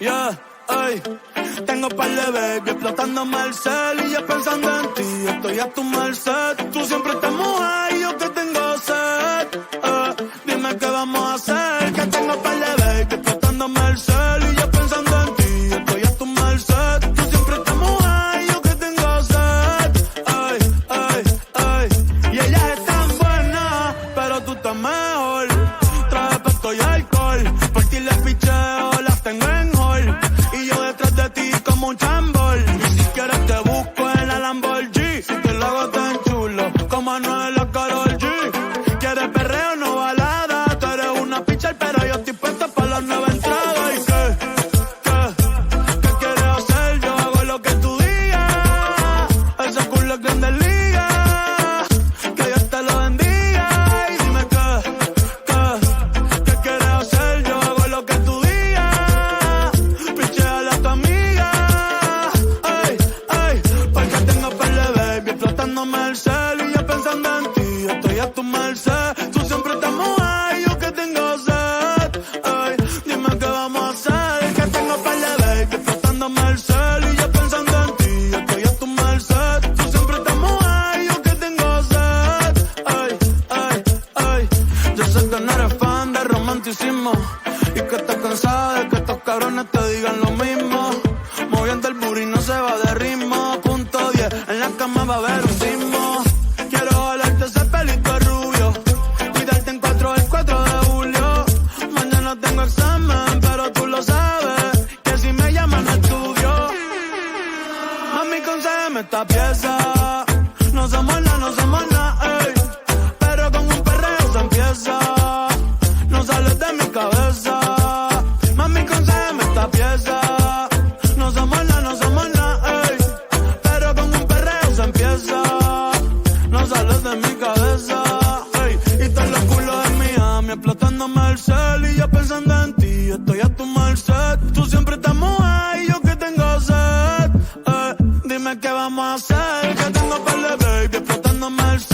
Yeah, ey. Tengo par de baby explotándome el cel y yo pensando en ti, estoy a tu merced. Tú siempre estás mojada y yo que tengo sed. Dime qué vamos a hacer, que tengo par de baby explotándome el cel y yo pensando en ti, estoy a tu merced. Tú siempre estás mojada y yo que tengo sed. Ay, ay, ay. Y ellas están buenas, pero tú estás mejor. Traje pesto y alcohol, por ti les picheo, las tengo en hold. Y yo detrás de ti como un chambol. Y si quieres te busco en la Lamborghini. Si te lo hago tan chulo como Anuel o Karol G. ¿Quieres perreo no balada? Tú eres una pitcher pero yo estoy puesta para las nuevas entradas. ¿Y qué quieres hacer? Yo hago lo que tú digas. Ese culo es grande liga. Que Dios te lo bendiga. Y dime qué quieres hacer? Yo hago lo que tú digas. Picheale a tu amiga. Ay, ay. Porque tengo par de baby explotándome el cel y yo pensando en ti, estoy a tu merced. Tú siempre estás mojada y yo que tengo sed. Ay, dime qué vamos a hacer. Que tengo par de baby explotándome el cel y yo pensando en ti, estoy a tu merced. Tú siempre estás mojada y yo que tengo sed. Ay, ay, ay. Yo sé que no eres fan de romanticismo y que estás cansada de que estos cabrones te digan lo mismo. Moviendo el booty no se va de ritmo. Punto 10, en la cama va a haber un sismo. Quiero jalarte ese pelito rubio y darte en 4 el 4 de julio. Mañana tengo examen, pero tú lo sabes, que si me llaman al estudio. Mami, concédeme esta pieza. No somos nada, ey. Pero con un perreo se empieza. No sales de mi cabeza. Mami, concédeme esta pieza. No somos nada, ey. Pero con un perreo se empieza. No sales de mi cabeza, ey. Y todos los culos de Miami explotándome el cel y yo pensando en ti, estoy a tu merced. Tú siempre estás mojada y yo que tengo sed. Dime qué vamos a hacer, que tengo par de baby explotándome el cel.